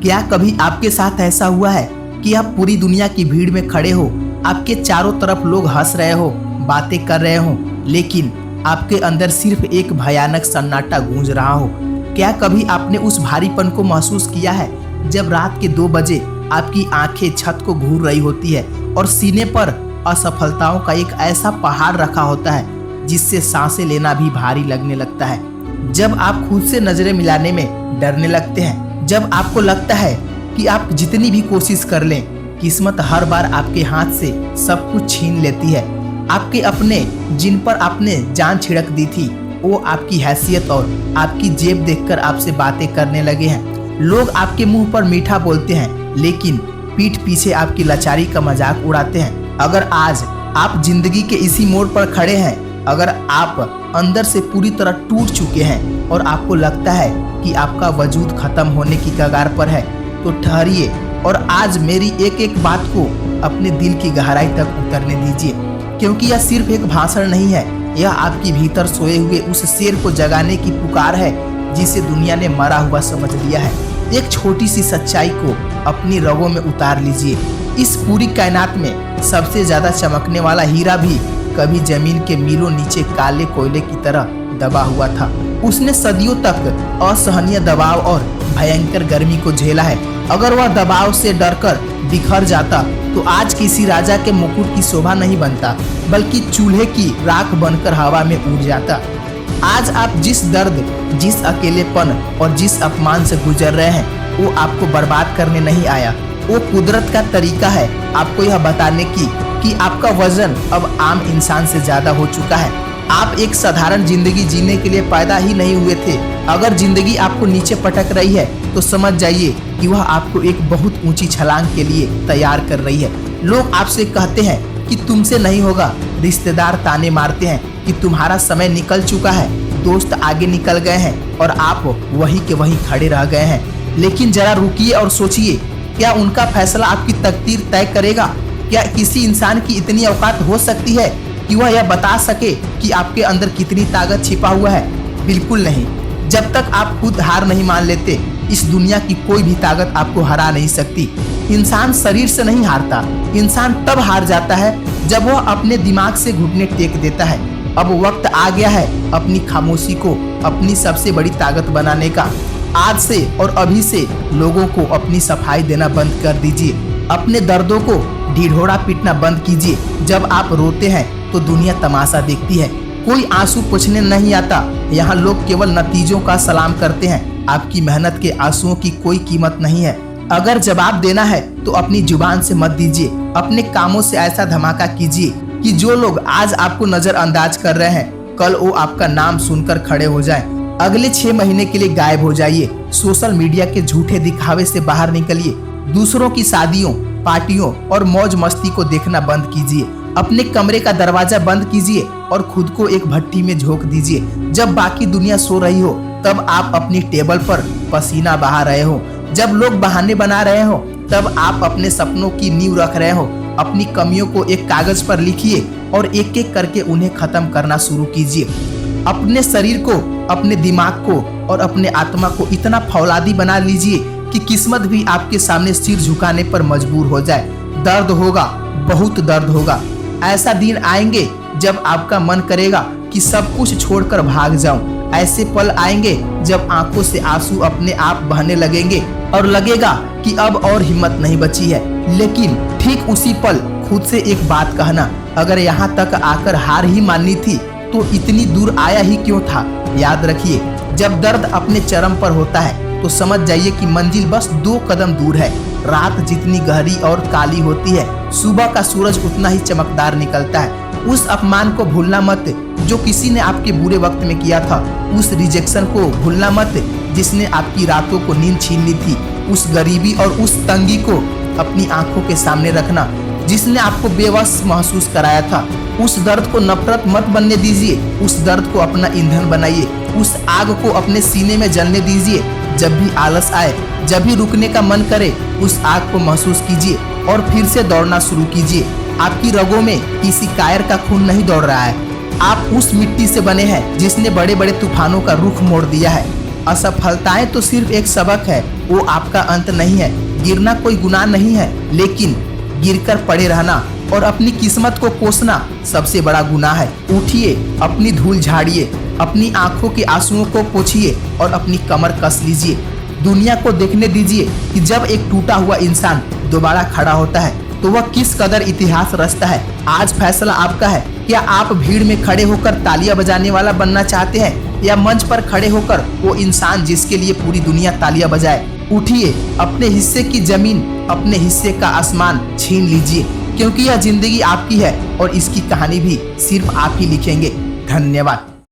क्या कभी आपके साथ ऐसा हुआ है कि आप पूरी दुनिया की भीड़ में खड़े हो, आपके चारों तरफ लोग हंस रहे हो, बातें कर रहे हो, लेकिन आपके अंदर सिर्फ एक भयानक सन्नाटा गूंज रहा हो? क्या कभी आपने उस भारीपन को महसूस किया है जब रात के 2 बजे आपकी आंखें छत को घूर रही होती है और सीने पर असफलताओं का एक ऐसा पहाड़ रखा होता है जिससे सांसें लेना भी भारी लगने लगता है? जब आप खुद से नजरें मिलाने में डरने लगते हैं, जब आपको लगता है कि आप जितनी भी कोशिश कर लें, किस्मत हर बार आपके हाथ से सब कुछ छीन लेती है। आपके अपने जिन पर आपने जान छिड़क दी थी, वो आपकी हैसियत और आपकी जेब देखकर आपसे बातें करने लगे हैं। लोग आपके मुंह पर मीठा बोलते हैं, लेकिन पीठ पीछे आपकी लाचारी का मजाक उड़ाते हैं। अगर आज आप जिंदगी के इसी मोड़ पर खड़े हैं, अगर आप अंदर से पूरी तरह टूट चुके हैं और आपको लगता है कि आपका वजूद खत्म होने की कगार पर है, तो ठहरिए और आज मेरी एक एक बात को अपने दिल की गहराई तक उतरने दीजिए, क्योंकि यह सिर्फ एक भाषण नहीं है, यह आपके भीतर सोए हुए उस शेर को जगाने की पुकार है जिसे दुनिया ने मरा हुआ समझ लिया है। एक छोटी सी सच्चाई को अपनी रगों में उतार लीजिए। इस पूरी कायनात में सबसे ज्यादा चमकने वाला हीरा भी कभी जमीन के मीलों नीचे काले कोयले की तरह दबा हुआ था। उसने सदियों तक असहनीय दबाव और भयंकर गर्मी को झेला है। अगर वह दबाव से डरकर बिखर जाता तो आज किसी राजा के मुकुट की शोभा नहीं बनता, बल्कि चूल्हे की राख बनकर हवा में उड़ जाता। आज आप जिस दर्द, जिस अकेलेपन और जिस अपमान से गुजर रहे हैं, वो आपको बर्बाद करने नहीं आया। वो कुदरत का तरीका है आपको यह बताने की कि आपका वजन अब आम इंसान से ज्यादा हो चुका है। आप एक साधारण जिंदगी जीने के लिए पैदा ही नहीं हुए थे। अगर जिंदगी आपको नीचे पटक रही है तो समझ जाइए कि वह आपको एक बहुत ऊंची छलांग के लिए तैयार कर रही है। लोग आपसे कहते हैं कि तुमसे नहीं होगा, रिश्तेदार ताने मारते हैं कि तुम्हारा समय निकल चुका है, दोस्त आगे निकल गए हैं और आप वहीं के वहीं खड़े रह गए हैं। लेकिन जरा रुकिए और सोचिए, क्या उनका फैसला आपकी तकदीर तय करेगा? क्या किसी इंसान की इतनी औकात हो सकती है कि वह यह बता सके कि आपके अंदर कितनी ताकत छिपा हुआ है? बिल्कुल नहीं। जब तक आप खुद हार नहीं मान लेते, इस दुनिया की कोई भी ताकत आपको हरा नहीं सकती। इंसान शरीर से नहीं हारता, इंसान तब हार जाता है जब वह अपने दिमाग से घुटने टेक देता है। अब वक्त आ गया है अपनी खामोशी को अपनी सबसे बड़ी ताकत बनाने का। आज से और अभी से लोगों को अपनी सफाई देना बंद कर दीजिए। अपने दर्दों को ढिढोरा पीटना बंद कीजिए। जब आप रोते हैं तो दुनिया तमाशा देखती है, कोई आंसू पोंछने नहीं आता। यहाँ लोग केवल नतीजों का सलाम करते हैं। आपकी मेहनत के आंसुओं की कोई कीमत नहीं है। अगर जवाब देना है तो अपनी जुबान से मत दीजिए। अपने कामों से ऐसा धमाका कीजिए कि जो लोग आज आपको नजरअंदाज कर रहे हैं, कल वो आपका नाम सुनकर खड़े हो जाएं। अगले 6 महीने के लिए गायब हो जाइए। सोशल मीडिया के झूठे दिखावे से बाहर निकलिए। दूसरों की शादियों, पार्टियों और मौज मस्ती को देखना बंद कीजिए। अपने कमरे का दरवाजा बंद कीजिए और खुद को एक भट्टी में झोंक दीजिए। जब बाकी दुनिया सो रही हो, तब आप अपनी टेबल पर पसीना बहा रहे हो। जब लोग बहाने बना रहे हो, तब आप अपने सपनों की नींव रख रहे हो। अपनी कमियों को एक कागज पर लिखिए और एक एक करके उन्हें खत्म करना शुरू कीजिए। अपने शरीर को, अपने दिमाग को और अपने आत्मा को इतना फौलादी बना लीजिए कि किस्मत भी आपके सामने सिर झुकाने पर मजबूर हो जाए। दर्द होगा, बहुत दर्द होगा। ऐसा दिन आएंगे जब आपका मन करेगा कि सब कुछ छोड़कर भाग जाऊं। ऐसे पल आएंगे जब आंखों से आंसू अपने आप बहने लगेंगे और लगेगा कि अब और हिम्मत नहीं बची है। लेकिन ठीक उसी पल खुद से एक बात कहना, अगर यहाँ तक आकर हार ही माननी थी तो इतनी दूर आया ही क्यों था? याद रखिए, जब दर्द अपने चरम पर होता है तो समझ जाइए कि मंजिल बस 2 कदम दूर है। रात जितनी गहरी और काली होती है, सुबह का सूरज उतना ही चमकदार निकलता है। उस अपमान को भूलना मत जो किसी ने आपके बुरे वक्त में किया था। उस रिजेक्शन को भूलना मत जिसने आपकी रातों को नींद छीन ली थी। उस गरीबी और उस तंगी को अपनी आंखों के सामने रखना जिसने आपको बेबस महसूस कराया था। उस दर्द को नफरत मत बनने दीजिए, उस दर्द को अपना ईंधन बनाइए। उस आग को अपने सीने में जलने दीजिए। जब भी आलस आए, जब भी रुकने का मन करे, उस आग को महसूस कीजिए और फिर से दौड़ना शुरू कीजिए। आपकी रगों में किसी कायर का खून नहीं दौड़ रहा है। आप उस मिट्टी से बने हैं जिसने बड़े बड़े तूफानों का रुख मोड़ दिया है। असफलताएं तो सिर्फ एक सबक है, वो आपका अंत नहीं है। गिरना कोई गुनाह नहीं है, लेकिन गिरकर पड़े रहना और अपनी किस्मत को कोसना सबसे बड़ा गुनाह है। उठिए, अपनी धूल झाड़िए, अपनी आंखों के आंसुओं को पोंछिए और अपनी कमर कस लीजिए। दुनिया को देखने दीजिए कि जब एक टूटा हुआ इंसान दोबारा खड़ा होता है तो वह किस कदर इतिहास रचता है। आज फैसला आपका है। क्या आप भीड़ में खड़े होकर तालियां बजाने वाला बनना चाहते हैं या मंच पर खड़े होकर वो इंसान जिसके लिए पूरी दुनिया तालियां बजाए। उठिए, अपने हिस्से की जमीन, अपने हिस्से का आसमान छीन लीजिए, क्योंकि यह जिंदगी आपकी है और इसकी कहानी भी सिर्फ आप ही लिखेंगे। धन्यवाद।